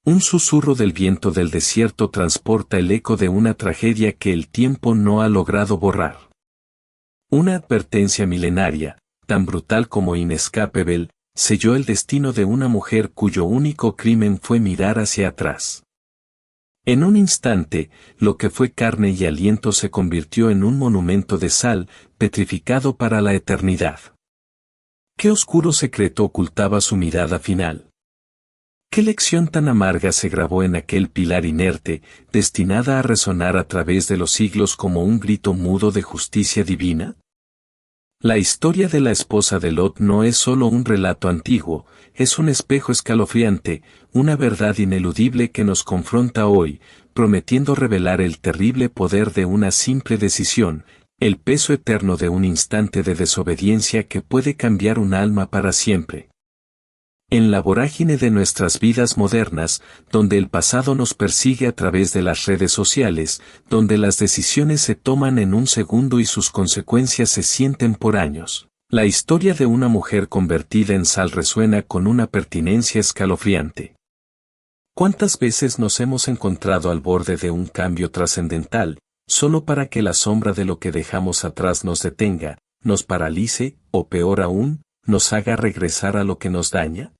Un susurro del viento del desierto transporta el eco de una tragedia que el tiempo no ha logrado borrar. Una advertencia milenaria, tan brutal como inescapable, selló el destino de una mujer cuyo único crimen fue mirar hacia atrás. En un instante, lo que fue carne y aliento se convirtió en un monumento de sal, petrificado para la eternidad. ¿Qué oscuro secreto ocultaba su mirada final? ¿Qué lección tan amarga se grabó en aquel pilar inerte, destinada a resonar a través de los siglos como un grito mudo de justicia divina? La historia de la esposa de Lot no es solo un relato antiguo, es un espejo escalofriante, una verdad ineludible que nos confronta hoy, prometiendo revelar el terrible poder de una simple decisión, el peso eterno de un instante de desobediencia que puede cambiar un alma para siempre. En la vorágine de nuestras vidas modernas, donde el pasado nos persigue a través de las redes sociales, donde las decisiones se toman en un segundo y sus consecuencias se sienten por años, la historia de una mujer convertida en sal resuena con una pertinencia escalofriante. ¿Cuántas veces nos hemos encontrado al borde de un cambio trascendental, solo para que la sombra de lo que dejamos atrás nos detenga, nos paralice, o peor aún, nos haga regresar a lo que nos daña?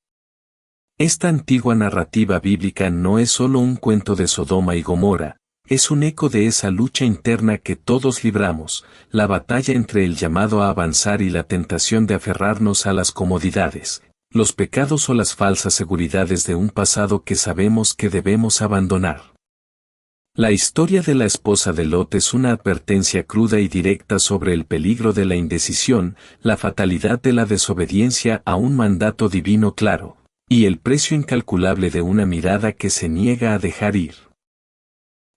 Esta antigua narrativa bíblica no es solo un cuento de Sodoma y Gomorra, es un eco de esa lucha interna que todos libramos, la batalla entre el llamado a avanzar y la tentación de aferrarnos a las comodidades, los pecados o las falsas seguridades de un pasado que sabemos que debemos abandonar. La historia de la esposa de Lot es una advertencia cruda y directa sobre el peligro de la indecisión, la fatalidad de la desobediencia a un mandato divino claro, y el precio incalculable de una mirada que se niega a dejar ir.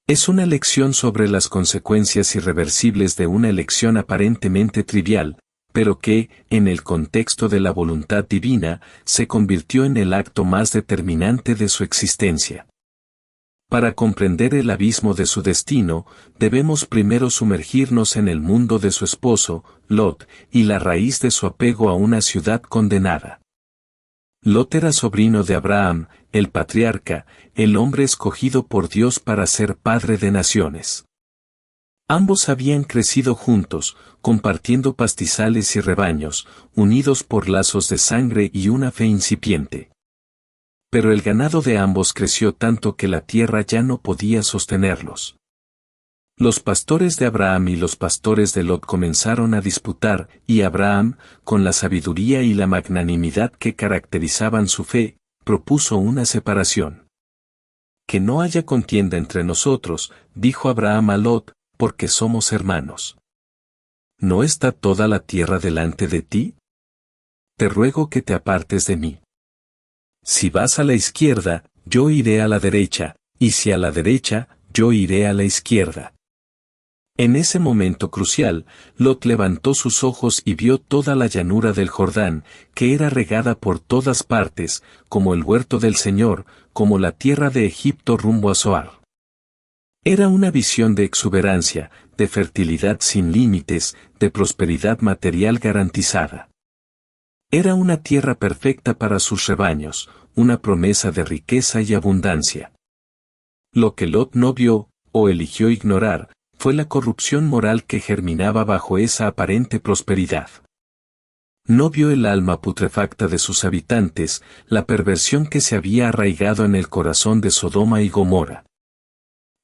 Es una lección sobre las consecuencias irreversibles de una elección aparentemente trivial, pero que, en el contexto de la voluntad divina, se convirtió en el acto más determinante de su existencia. Para comprender el abismo de su destino, debemos primero sumergirnos en el mundo de su esposo, Lot, y la raíz de su apego a una ciudad condenada. Lot era sobrino de Abraham, el patriarca, el hombre escogido por Dios para ser padre de naciones. Ambos habían crecido juntos, compartiendo pastizales y rebaños, unidos por lazos de sangre y una fe incipiente. Pero el ganado de ambos creció tanto que la tierra ya no podía sostenerlos. Los pastores de Abraham y los pastores de Lot comenzaron a disputar, y Abraham, con la sabiduría y la magnanimidad que caracterizaban su fe, propuso una separación. Que no haya contienda entre nosotros, dijo Abraham a Lot, porque somos hermanos. ¿No está toda la tierra delante de ti? Te ruego que te apartes de mí. Si vas a la izquierda, yo iré a la derecha, y si a la derecha, yo iré a la izquierda. En ese momento crucial, Lot levantó sus ojos y vio toda la llanura del Jordán, que era regada por todas partes, como el huerto del Señor, como la tierra de Egipto rumbo a Zoar. Era una visión de exuberancia, de fertilidad sin límites, de prosperidad material garantizada. Era una tierra perfecta para sus rebaños, una promesa de riqueza y abundancia. Lo que Lot no vio, o eligió ignorar, fue la corrupción moral que germinaba bajo esa aparente prosperidad. No vio el alma putrefacta de sus habitantes, la perversión que se había arraigado en el corazón de Sodoma y Gomorra.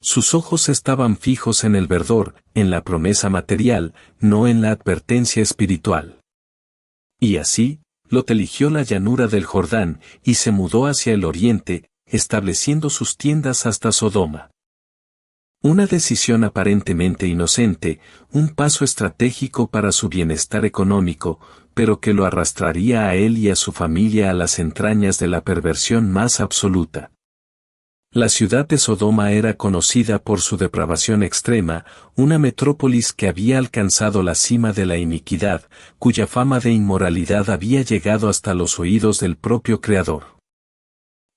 Sus ojos estaban fijos en el verdor, en la promesa material, no en la advertencia espiritual. Y así, Lot eligió la llanura del Jordán, y se mudó hacia el oriente, estableciendo sus tiendas hasta Sodoma. Una decisión aparentemente inocente, un paso estratégico para su bienestar económico, pero que lo arrastraría a él y a su familia a las entrañas de la perversión más absoluta. La ciudad de Sodoma era conocida por su depravación extrema, una metrópolis que había alcanzado la cima de la iniquidad, cuya fama de inmoralidad había llegado hasta los oídos del propio Creador.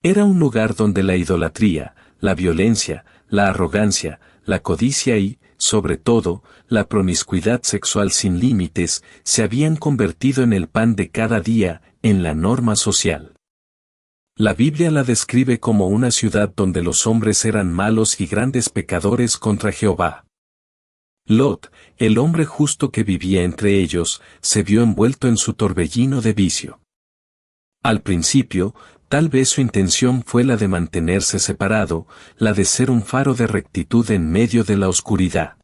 Era un lugar donde la idolatría, la violencia, la arrogancia, la codicia y, sobre todo, la promiscuidad sexual sin límites, se habían convertido en el pan de cada día, en la norma social. La Biblia la describe como una ciudad donde los hombres eran malos y grandes pecadores contra Jehová. Lot, el hombre justo que vivía entre ellos, se vio envuelto en su torbellino de vicio. Al principio, tal vez su intención fue la de mantenerse separado, la de ser un faro de rectitud en medio de la oscuridad.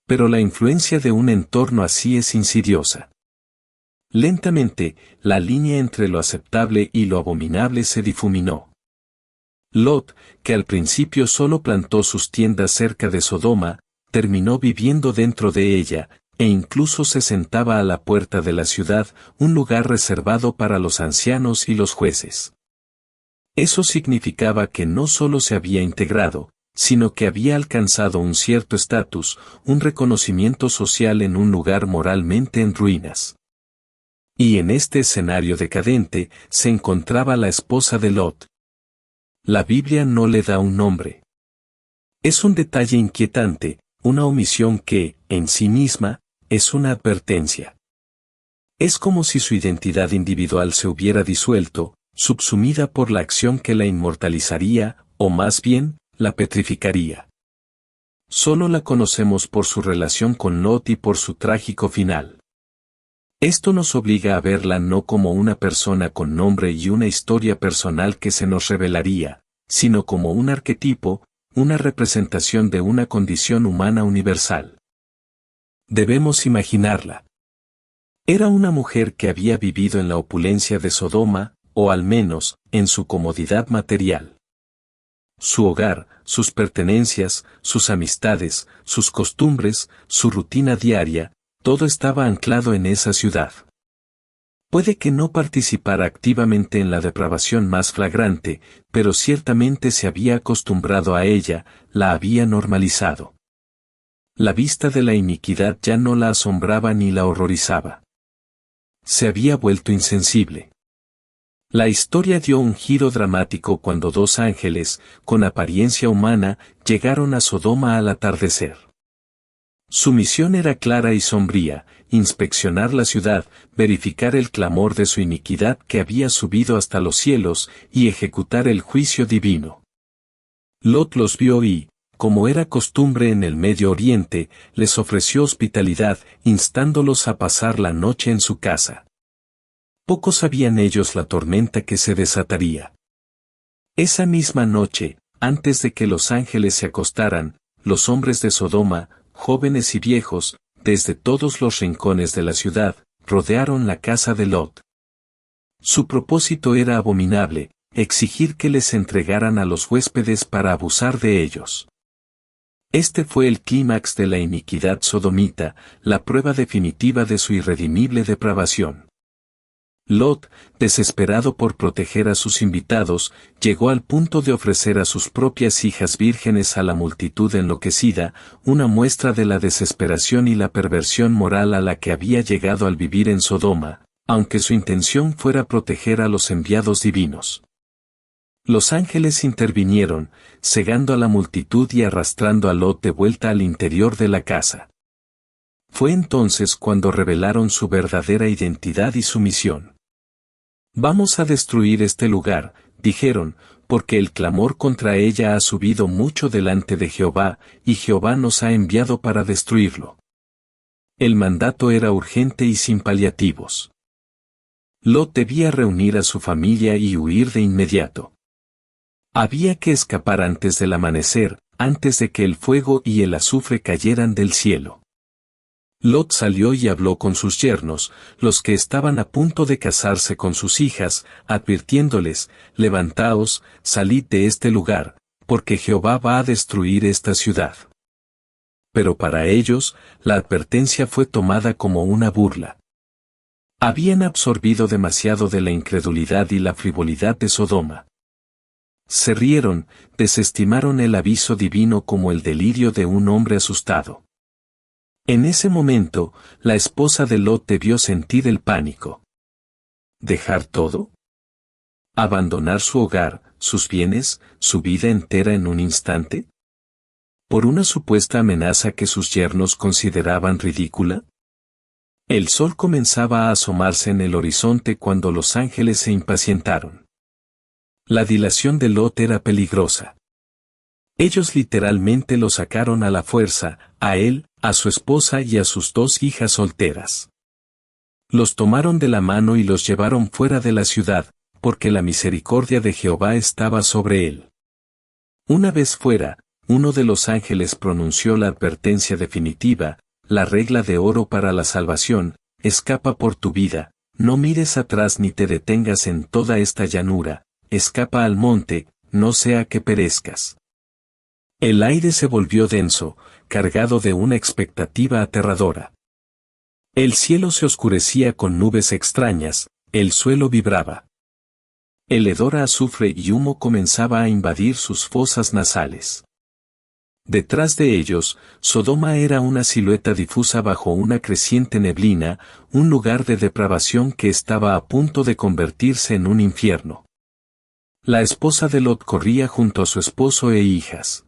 Pero la influencia de un entorno así es insidiosa. Lentamente, la línea entre lo aceptable y lo abominable se difuminó. Lot, que al principio solo plantó sus tiendas cerca de Sodoma, terminó viviendo dentro de ella, e incluso se sentaba a la puerta de la ciudad, un lugar reservado para los ancianos y los jueces. Eso significaba que no solo se había integrado, sino que había alcanzado un cierto estatus, un reconocimiento social en un lugar moralmente en ruinas. Y en este escenario decadente se encontraba la esposa de Lot. La Biblia no le da un nombre. Es un detalle inquietante, una omisión que, en sí misma, es una advertencia. Es como si su identidad individual se hubiera disuelto, subsumida por la acción que la inmortalizaría, o más bien, la petrificaría. Solo la conocemos por su relación con Lot y por su trágico final. Esto nos obliga a verla no como una persona con nombre y una historia personal que se nos revelaría, sino como un arquetipo, una representación de una condición humana universal. Debemos imaginarla. Era una mujer que había vivido en la opulencia de Sodoma, o al menos, en su comodidad material. Su hogar, sus pertenencias, sus amistades, sus costumbres, su rutina diaria, todo estaba anclado en esa ciudad. Puede que no participara activamente en la depravación más flagrante, pero ciertamente se había acostumbrado a ella, la había normalizado. La vista de la iniquidad ya no la asombraba ni la horrorizaba. Se había vuelto insensible. La historia dio un giro dramático cuando dos ángeles, con apariencia humana, llegaron a Sodoma al atardecer. Su misión era clara y sombría, inspeccionar la ciudad, verificar el clamor de su iniquidad que había subido hasta los cielos, y ejecutar el juicio divino. Lot los vio y, como era costumbre en el Medio Oriente, les ofreció hospitalidad, instándolos a pasar la noche en su casa. Poco sabían ellos la tormenta que se desataría. Esa misma noche, antes de que los ángeles se acostaran, los hombres de Sodoma, jóvenes y viejos, desde todos los rincones de la ciudad, rodearon la casa de Lot. Su propósito era abominable, exigir que les entregaran a los huéspedes para abusar de ellos. Este fue el clímax de la iniquidad sodomita, la prueba definitiva de su irredimible depravación. Lot, desesperado por proteger a sus invitados, llegó al punto de ofrecer a sus propias hijas vírgenes a la multitud enloquecida, una muestra de la desesperación y la perversión moral a la que había llegado al vivir en Sodoma, aunque su intención fuera proteger a los enviados divinos. Los ángeles intervinieron, cegando a la multitud y arrastrando a Lot de vuelta al interior de la casa. Fue entonces cuando revelaron su verdadera identidad y su misión. «Vamos a destruir este lugar», dijeron, «porque el clamor contra ella ha subido mucho delante de Jehová, y Jehová nos ha enviado para destruirlo». El mandato era urgente y sin paliativos. Lot debía reunir a su familia y huir de inmediato. Había que escapar antes del amanecer, antes de que el fuego y el azufre cayeran del cielo. Lot salió y habló con sus yernos, los que estaban a punto de casarse con sus hijas, advirtiéndoles, «Levantaos, salid de este lugar, porque Jehová va a destruir esta ciudad». Pero para ellos, la advertencia fue tomada como una burla. Habían absorbido demasiado de la incredulidad y la frivolidad de Sodoma. Se rieron, desestimaron el aviso divino como el delirio de un hombre asustado. En ese momento, la esposa de Lot debió sentir el pánico. ¿Dejar todo? ¿Abandonar su hogar, sus bienes, su vida entera en un instante? ¿Por una supuesta amenaza que sus yernos consideraban ridícula? El sol comenzaba a asomarse en el horizonte cuando los ángeles se impacientaron. La dilación de Lot era peligrosa. Ellos literalmente lo sacaron a la fuerza, a él, a su esposa y a sus 2 hijas solteras. Los tomaron de la mano y los llevaron fuera de la ciudad, porque la misericordia de Jehová estaba sobre él. Una vez fuera, uno de los ángeles pronunció la advertencia definitiva, la regla de oro para la salvación: escapa por tu vida, no mires atrás ni te detengas en toda esta llanura, escapa al monte, no sea que perezcas. El aire se volvió denso, cargado de una expectativa aterradora. El cielo se oscurecía con nubes extrañas, el suelo vibraba. El hedor a azufre y humo comenzaba a invadir sus fosas nasales. Detrás de ellos, Sodoma era una silueta difusa bajo una creciente neblina, un lugar de depravación que estaba a punto de convertirse en un infierno. La esposa de Lot corría junto a su esposo e hijas.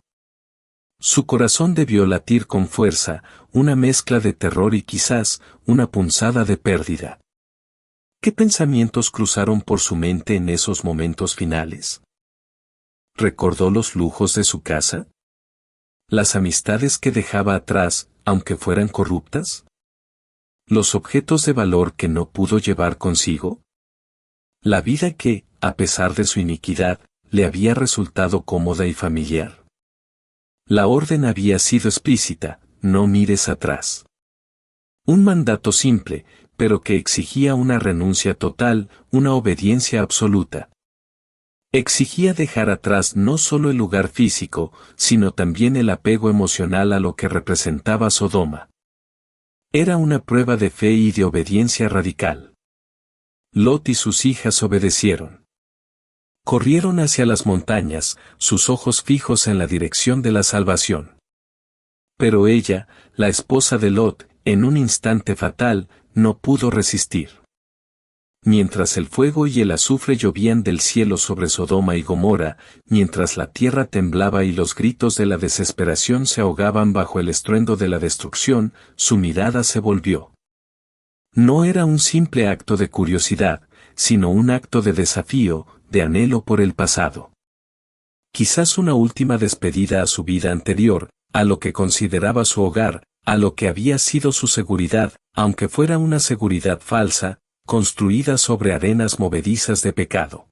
Su corazón debió latir con fuerza, una mezcla de terror y quizás una punzada de pérdida. ¿Qué pensamientos cruzaron por su mente en esos momentos finales? ¿Recordó los lujos de su casa? ¿Las amistades que dejaba atrás, aunque fueran corruptas? ¿Los objetos de valor que no pudo llevar consigo? ¿La vida que, a pesar de su iniquidad, le había resultado cómoda y familiar? La orden había sido explícita: no mires atrás. Un mandato simple, pero que exigía una renuncia total, una obediencia absoluta. Exigía dejar atrás no solo el lugar físico, sino también el apego emocional a lo que representaba Sodoma. Era una prueba de fe y de obediencia radical. Lot y sus hijas obedecieron. Corrieron hacia las montañas, sus ojos fijos en la dirección de la salvación. Pero ella, la esposa de Lot, en un instante fatal, no pudo resistir. Mientras el fuego y el azufre llovían del cielo sobre Sodoma y Gomorra, mientras la tierra temblaba y los gritos de la desesperación se ahogaban bajo el estruendo de la destrucción, su mirada se volvió. No era un simple acto de curiosidad, sino un acto de desafío, de anhelo por el pasado. Quizás una última despedida a su vida anterior, a lo que consideraba su hogar, a lo que había sido su seguridad, aunque fuera una seguridad falsa, construida sobre arenas movedizas de pecado.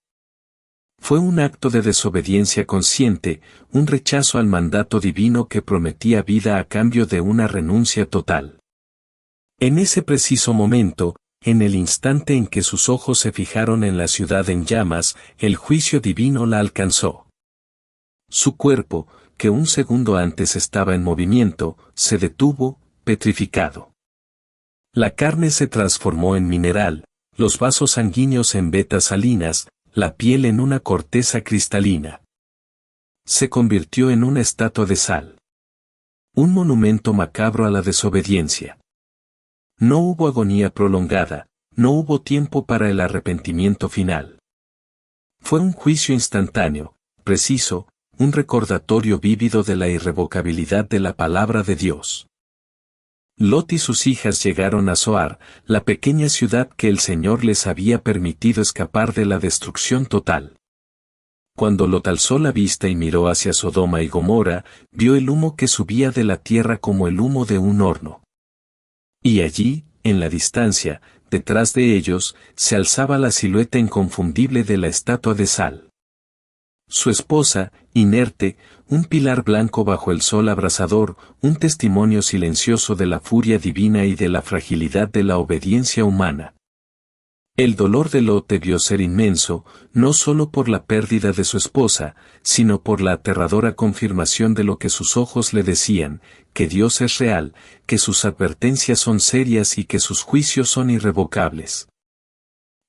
Fue un acto de desobediencia consciente, un rechazo al mandato divino que prometía vida a cambio de una renuncia total. En ese preciso momento, en el instante en que sus ojos se fijaron en la ciudad en llamas, el juicio divino la alcanzó. Su cuerpo, que un segundo antes estaba en movimiento, se detuvo, petrificado. La carne se transformó en mineral, los vasos sanguíneos en vetas salinas, la piel en una corteza cristalina. Se convirtió en una estatua de sal. Un monumento macabro a la desobediencia. No hubo agonía prolongada, no hubo tiempo para el arrepentimiento final. Fue un juicio instantáneo, preciso, un recordatorio vívido de la irrevocabilidad de la palabra de Dios. Lot y sus hijas llegaron a Zoar, la pequeña ciudad que el Señor les había permitido escapar de la destrucción total. Cuando Lot alzó la vista y miró hacia Sodoma y Gomorra, vio el humo que subía de la tierra como el humo de un horno. Y allí, en la distancia, detrás de ellos, se alzaba la silueta inconfundible de la estatua de sal. Su esposa, inerte, un pilar blanco bajo el sol abrasador, un testimonio silencioso de la furia divina y de la fragilidad de la obediencia humana. El dolor de Lot debió ser inmenso, no solo por la pérdida de su esposa, sino por la aterradora confirmación de lo que sus ojos le decían, que Dios es real, que sus advertencias son serias y que sus juicios son irrevocables.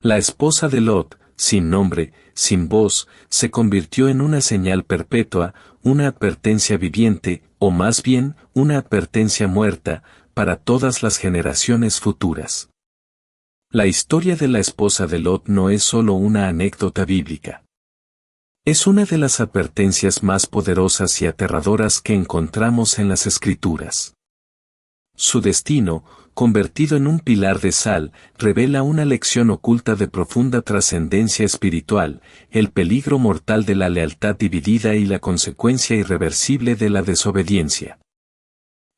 La esposa de Lot, sin nombre, sin voz, se convirtió en una señal perpetua, una advertencia viviente, o más bien, una advertencia muerta, para todas las generaciones futuras. La historia de la esposa de Lot no es solo una anécdota bíblica. Es una de las advertencias más poderosas y aterradoras que encontramos en las Escrituras. Su destino, convertido en un pilar de sal, revela una lección oculta de profunda trascendencia espiritual, el peligro mortal de la lealtad dividida y la consecuencia irreversible de la desobediencia.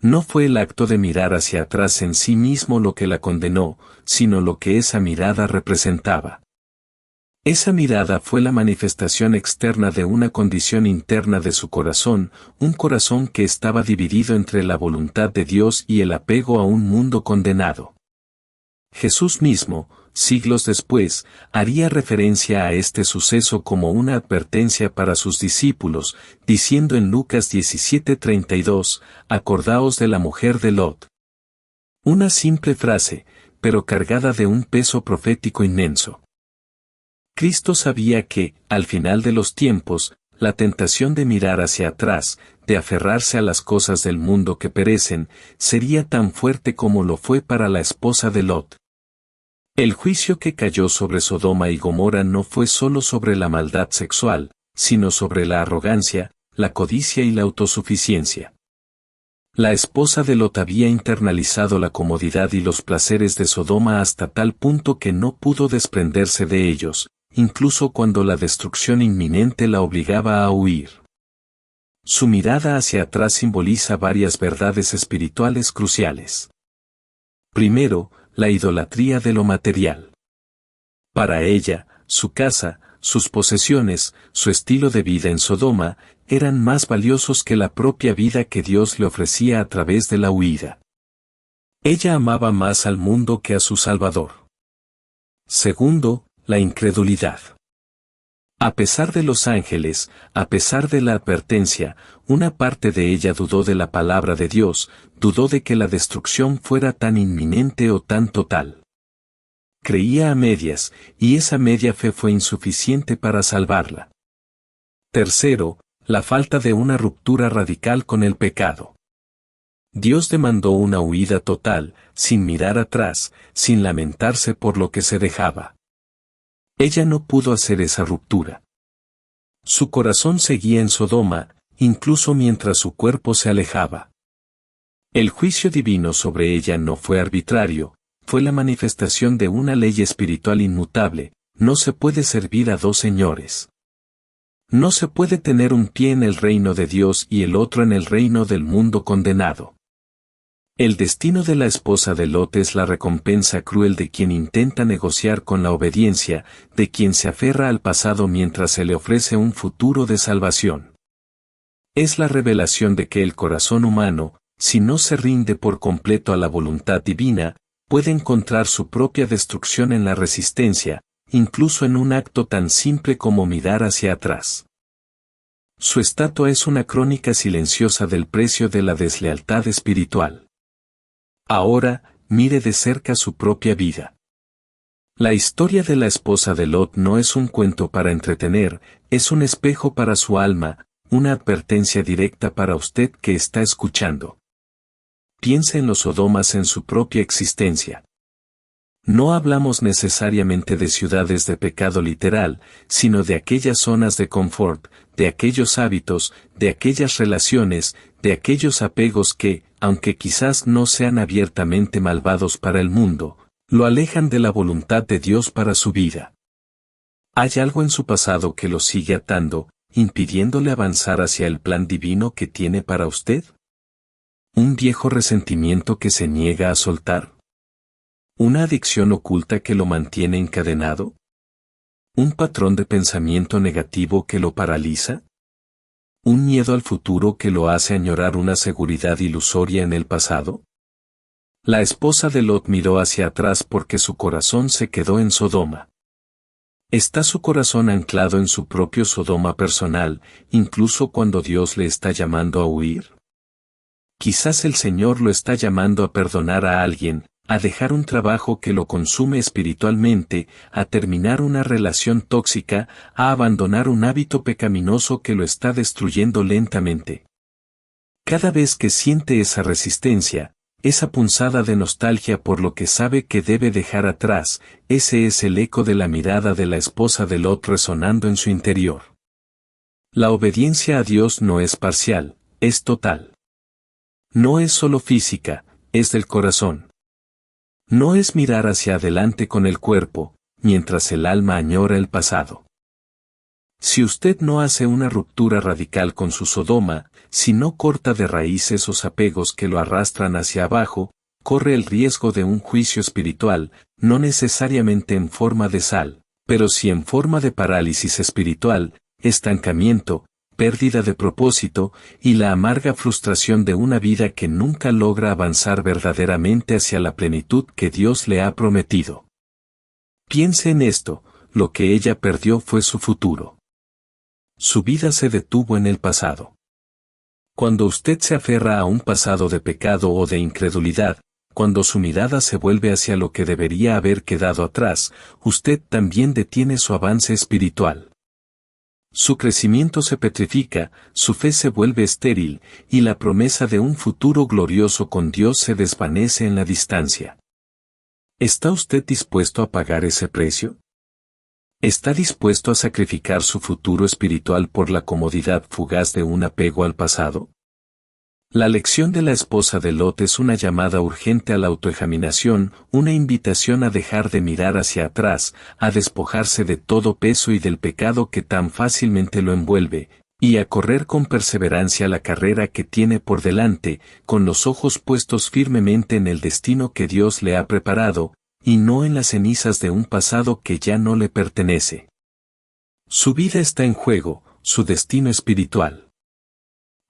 No fue el acto de mirar hacia atrás en sí mismo lo que la condenó, sino lo que esa mirada representaba. Esa mirada fue la manifestación externa de una condición interna de su corazón, un corazón que estaba dividido entre la voluntad de Dios y el apego a un mundo condenado. Jesús mismo, siglos después, haría referencia a este suceso como una advertencia para sus discípulos, diciendo en Lucas 17:32, «Acordaos de la mujer de Lot». Una simple frase, pero cargada de un peso profético inmenso. Cristo sabía que, al final de los tiempos, la tentación de mirar hacia atrás, de aferrarse a las cosas del mundo que perecen, sería tan fuerte como lo fue para la esposa de Lot. El juicio que cayó sobre Sodoma y Gomorra no fue solo sobre la maldad sexual, sino sobre la arrogancia, la codicia y la autosuficiencia. La esposa de Lot había internalizado la comodidad y los placeres de Sodoma hasta tal punto que no pudo desprenderse de ellos, incluso cuando la destrucción inminente la obligaba a huir. Su mirada hacia atrás simboliza varias verdades espirituales cruciales. Primero, la idolatría de lo material. Para ella, su casa, sus posesiones, su estilo de vida en Sodoma, eran más valiosos que la propia vida que Dios le ofrecía a través de la huida. Ella amaba más al mundo que a su Salvador. Segundo, la incredulidad. A pesar de los ángeles, a pesar de la advertencia, una parte de ella dudó de la palabra de Dios, dudó de que la destrucción fuera tan inminente o tan total. Creía a medias, y esa media fe fue insuficiente para salvarla. Tercero, la falta de una ruptura radical con el pecado. Dios demandó una huida total, sin mirar atrás, sin lamentarse por lo que se dejaba. Ella no pudo hacer esa ruptura. Su corazón seguía en Sodoma, incluso mientras su cuerpo se alejaba. El juicio divino sobre ella no fue arbitrario, fue la manifestación de una ley espiritual inmutable. No se puede servir a dos señores. No se puede tener un pie en el reino de Dios y el otro en el reino del mundo condenado. El destino de la esposa de Lot es la recompensa cruel de quien intenta negociar con la obediencia, de quien se aferra al pasado mientras se le ofrece un futuro de salvación. Es la revelación de que el corazón humano, si no se rinde por completo a la voluntad divina, puede encontrar su propia destrucción en la resistencia, incluso en un acto tan simple como mirar hacia atrás. Su estatua es una crónica silenciosa del precio de la deslealtad espiritual. Ahora, mire de cerca su propia vida. La historia de la esposa de Lot no es un cuento para entretener, es un espejo para su alma, una advertencia directa para usted que está escuchando. Piense en los Sodomas en su propia existencia. No hablamos necesariamente de ciudades de pecado literal, sino de aquellas zonas de confort, de aquellos hábitos, de aquellas relaciones, de aquellos apegos que, aunque quizás no sean abiertamente malvados para el mundo, lo alejan de la voluntad de Dios para su vida. ¿Hay algo en su pasado que lo sigue atando, impidiéndole avanzar hacia el plan divino que tiene para usted? ¿Un viejo resentimiento que se niega a soltar? ¿Una adicción oculta que lo mantiene encadenado? ¿Un patrón de pensamiento negativo que lo paraliza? ¿Un miedo al futuro que lo hace añorar una seguridad ilusoria en el pasado? La esposa de Lot miró hacia atrás porque su corazón se quedó en Sodoma. ¿Está su corazón anclado en su propio Sodoma personal, incluso cuando Dios le está llamando a huir? Quizás el Señor lo está llamando a perdonar a alguien, a dejar un trabajo que lo consume espiritualmente, a terminar una relación tóxica, a abandonar un hábito pecaminoso que lo está destruyendo lentamente. Cada vez que siente esa resistencia, esa punzada de nostalgia por lo que sabe que debe dejar atrás, ese es el eco de la mirada de la esposa de Lot resonando en su interior. La obediencia a Dios no es parcial, es total. No es solo física, es del corazón. No es mirar hacia adelante con el cuerpo, mientras el alma añora el pasado. Si usted no hace una ruptura radical con su Sodoma, si no corta de raíz esos apegos que lo arrastran hacia abajo, corre el riesgo de un juicio espiritual, no necesariamente en forma de sal, pero sí en forma de parálisis espiritual, estancamiento, pérdida de propósito y la amarga frustración de una vida que nunca logra avanzar verdaderamente hacia la plenitud que Dios le ha prometido. Piense en esto, lo que ella perdió fue su futuro. Su vida se detuvo en el pasado. Cuando usted se aferra a un pasado de pecado o de incredulidad, cuando su mirada se vuelve hacia lo que debería haber quedado atrás, usted también detiene su avance espiritual. Su crecimiento se petrifica, su fe se vuelve estéril, y la promesa de un futuro glorioso con Dios se desvanece en la distancia. ¿Está usted dispuesto a pagar ese precio? ¿Está dispuesto a sacrificar su futuro espiritual por la comodidad fugaz de un apego al pasado? La lección de la esposa de Lot es una llamada urgente a la autoexaminación, una invitación a dejar de mirar hacia atrás, a despojarse de todo peso y del pecado que tan fácilmente lo envuelve, y a correr con perseverancia la carrera que tiene por delante, con los ojos puestos firmemente en el destino que Dios le ha preparado, y no en las cenizas de un pasado que ya no le pertenece. Su vida está en juego, su destino espiritual.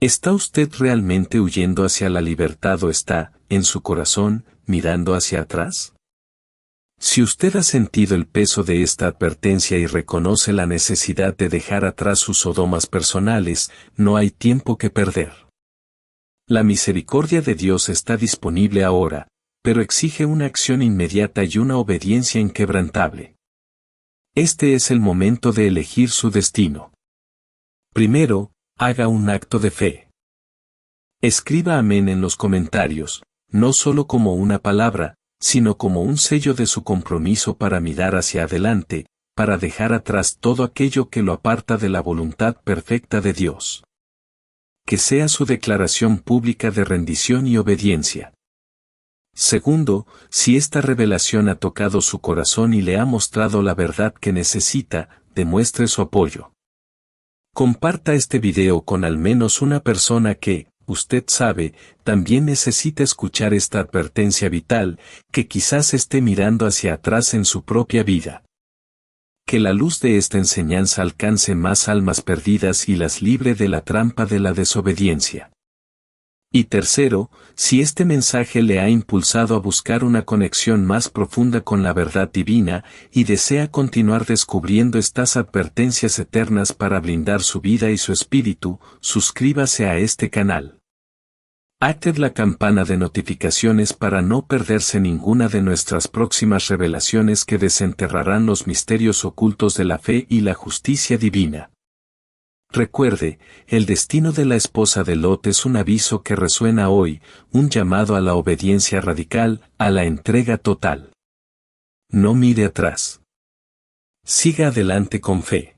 ¿Está usted realmente huyendo hacia la libertad o está, en su corazón, mirando hacia atrás? Si usted ha sentido el peso de esta advertencia y reconoce la necesidad de dejar atrás sus sodomas personales, no hay tiempo que perder. La misericordia de Dios está disponible ahora, pero exige una acción inmediata y una obediencia inquebrantable. Este es el momento de elegir su destino. Primero, haga un acto de fe. Escriba amén en los comentarios, no solo como una palabra, sino como un sello de su compromiso para mirar hacia adelante, para dejar atrás todo aquello que lo aparta de la voluntad perfecta de Dios. Que sea su declaración pública de rendición y obediencia. Segundo, si esta revelación ha tocado su corazón y le ha mostrado la verdad que necesita, demuestre su apoyo. Comparta este video con al menos una persona que, usted sabe, también necesita escuchar esta advertencia vital, que quizás esté mirando hacia atrás en su propia vida. Que la luz de esta enseñanza alcance más almas perdidas y las libre de la trampa de la desobediencia. Y tercero, si este mensaje le ha impulsado a buscar una conexión más profunda con la verdad divina y desea continuar descubriendo estas advertencias eternas para blindar su vida y su espíritu, suscríbase a este canal. Active la campana de notificaciones para no perderse ninguna de nuestras próximas revelaciones que desenterrarán los misterios ocultos de la fe y la justicia divina. Recuerde, el destino de la esposa de Lot es un aviso que resuena hoy, un llamado a la obediencia radical, a la entrega total. No mire atrás. Siga adelante con fe.